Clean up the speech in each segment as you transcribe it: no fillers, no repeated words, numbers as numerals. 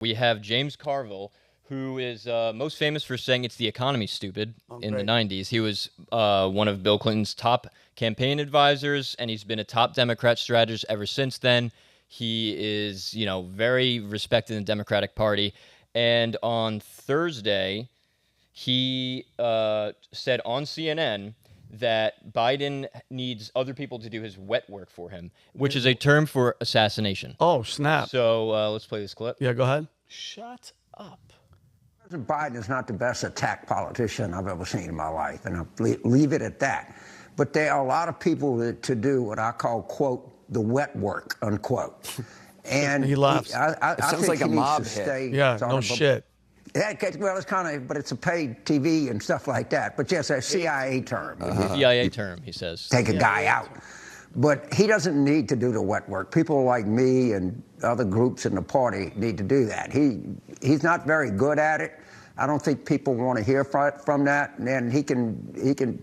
We have James Carville, who is most famous for saying it's the economy, stupid, in the 90s. He was one of Bill Clinton's top campaign advisors, and he's been a top Democrat strategist ever since then. He is, very respected in the Democratic Party. And on Thursday, he said on CNN that Biden needs other people to do his wet work for him, which is a term for assassination. Oh, snap. So let's play this clip. Yeah, go ahead. Shut up. President Biden is not the best attack politician I've ever seen in my life, and I'll leave it at that. But there are a lot of people to do what I call, quote, the wet work, unquote. And he laughs. I sounds think like he a needs mob to hit. stay Yeah, sort no of shit. Yeah, well, it's kind of, but it's a paid TV and stuff like that. But yes, a CIA term. CIA term, he says. Take a guy out. But he doesn't need to do the wet work. People like me and other groups in the party need to do that. He's not very good at it. I don't think people want to hear from that. And he can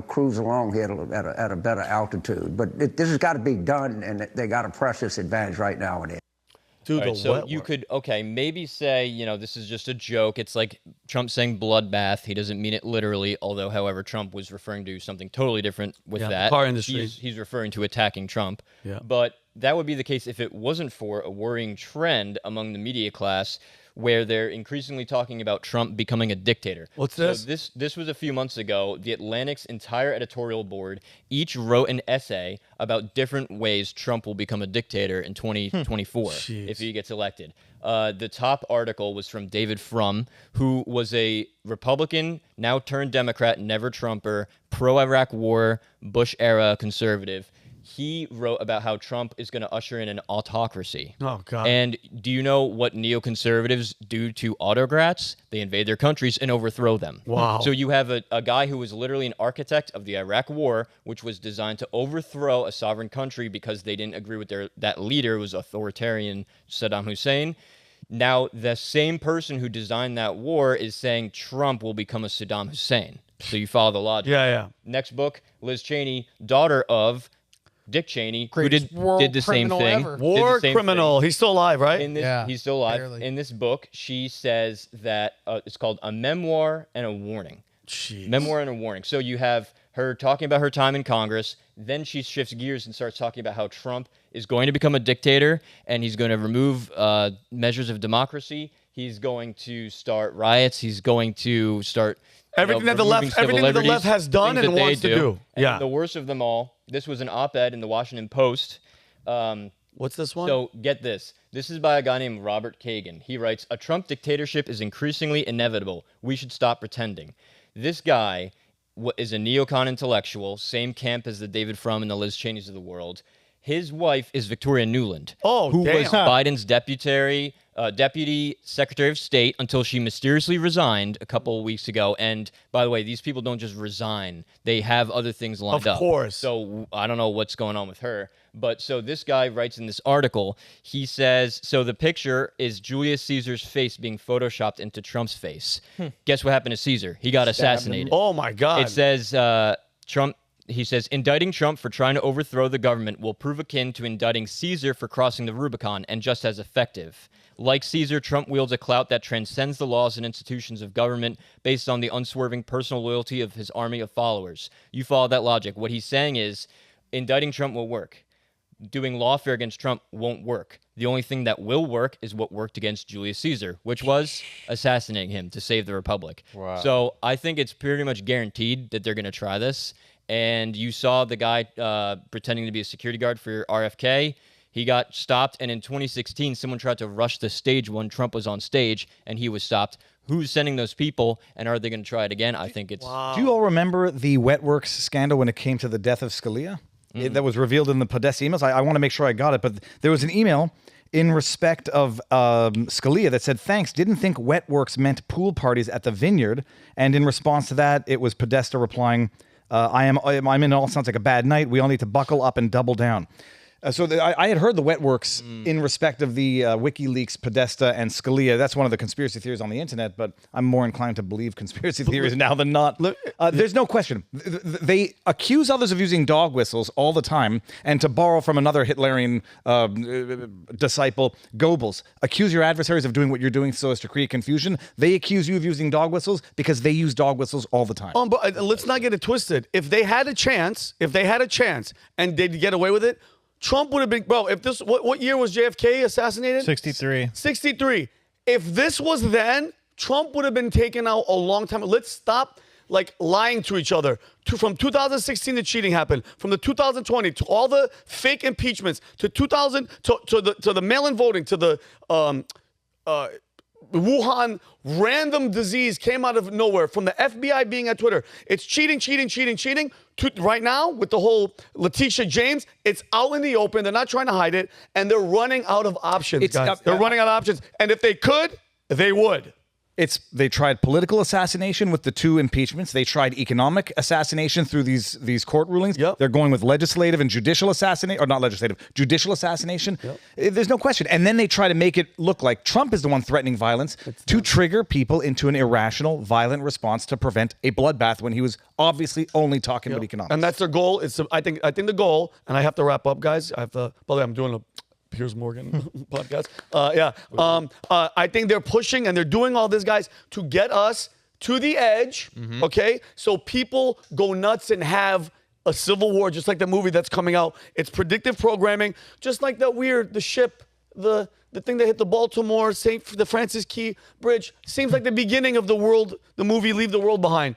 cruise along here at a better altitude. But this has got to be done, and they got a precious advantage right now in it. Dude, Right, so you could, maybe say, this is just a joke. It's like Trump saying bloodbath. He doesn't mean it literally, although, however, Trump was referring to something totally different with that. Car industry. He's referring to attacking Trump. Yeah. But that would be the case if it wasn't for a worrying trend among the media class where they're increasingly talking about Trump becoming a dictator. What's this? So this was a few months ago. The Atlantic's entire editorial board each wrote an essay about different ways Trump will become a dictator in 2024 if he gets elected. The top article was from David Frum, who was a Republican, now turned Democrat, never Trumper, pro-Iraq war, Bush-era conservative. He wrote about how Trump is going to usher in an autocracy. Oh, God. And do you know what neoconservatives do to autocrats? They invade their countries and overthrow them. Wow. So you have a guy who was literally an architect of the Iraq War, which was designed to overthrow a sovereign country because they didn't agree with that leader, was authoritarian Saddam Hussein. Now, the same person who designed that war is saying Trump will become a Saddam Hussein. So you follow the logic. Yeah. Next book, Liz Cheney, daughter of Dick Cheney, who did the same thing. War criminal. He's still alive, right? He's still alive. barely. In this book, she says that it's called A Memoir and a Warning. Jeez. Memoir and a Warning. So you have her talking about her time in Congress. Then she shifts gears and starts talking about how Trump is going to become a dictator and he's going to remove measures of democracy. He's going to start riots. He's going to start Everything that the left has done and wants to do. And the worst of them all, this was an op-ed in the Washington Post. What's this one? So get this. This is by a guy named Robert Kagan. He writes, "A Trump dictatorship is increasingly inevitable. We should stop pretending." This guy is a neocon intellectual, same camp as the David Frum and the Liz Cheneys of the world. His wife is Victoria Nuland, who was Biden's deputy secretary of state until she mysteriously resigned a couple of weeks ago. And by the way, these people don't just resign. They have other things lined up. Of course. So I don't know what's going on with her. But so this guy writes in this article, he says, so the picture is Julius Caesar's face being photoshopped into Trump's face. Guess what happened to Caesar? He got assassinated. Oh, my God. It says he says, indicting Trump for trying to overthrow the government will prove akin to indicting Caesar for crossing the Rubicon and just as effective. Like Caesar, Trump wields a clout that transcends the laws and institutions of government based on the unswerving personal loyalty of his army of followers. You follow that logic. What he's saying is, indicting Trump will work. Doing lawfare against Trump won't work. The only thing that will work is what worked against Julius Caesar, which was assassinating him to save the Republic. Wow. So I think it's pretty much guaranteed that they're going to try this. And you saw the guy pretending to be a security guard for RFK. He got stopped. And in 2016, someone tried to rush the stage when Trump was on stage, and he was stopped. Who's sending those people, and are they going to try it again? I think it's... Do you all remember the Wetworks scandal when it came to the death of Scalia? That was revealed in the Podesta emails. I want to make sure I got it, but there was an email in respect of Scalia that said, thanks, didn't think Wetworks meant pool parties at the Vineyard. And in response to that, it was Podesta replying, I'm in all sounds like a bad night. We all need to buckle up and double down. I had heard the Wetworks in respect of the WikiLeaks, Podesta, and Scalia. That's one of the conspiracy theories on the internet, but I'm more inclined to believe conspiracy theories now than not. There's no question. They accuse others of using dog whistles all the time, and to borrow from another Hitlerian disciple, Goebbels, accuse your adversaries of doing what you're doing so as to create confusion. They accuse you of using dog whistles because they use dog whistles all the time. But let's not get it twisted. If they had a chance, and they'd get away with it, Trump would have been, bro, if this, what year was JFK assassinated? 63. 63. If this was then, Trump would have been taken out a long time. Let's stop lying to each other. From 2016, the cheating happened. From the 2020 to all the fake impeachments to 2000 to the mail-in voting to the Wuhan random disease came out of nowhere from the FBI being at Twitter. It's cheating. Right now, with the whole Letitia James, it's out in the open. They're not trying to hide it, and they're running out of options, guys. They're running out of options. And if they could, they would. They tried political assassination with the 2 impeachments. They tried economic assassination through these court rulings. Yep. They're going with legislative and judicial assassination, or not legislative, judicial assassination. Yep. There's no question. And then they try to make it look like Trump is the one threatening violence to trigger people into an irrational, violent response to prevent a bloodbath when he was obviously only talking about economics. And that's their goal. I think the goal, and I have to wrap up, guys. By the way, I'm doing a Piers Morgan podcast. I think they're pushing and they're doing all this, guys, to get us to the edge, okay? So people go nuts and have a civil war, just like the movie that's coming out. It's predictive programming, just like the ship, the thing that hit the Baltimore, the Francis Key Bridge. Seems like the beginning of the movie Leave the World Behind.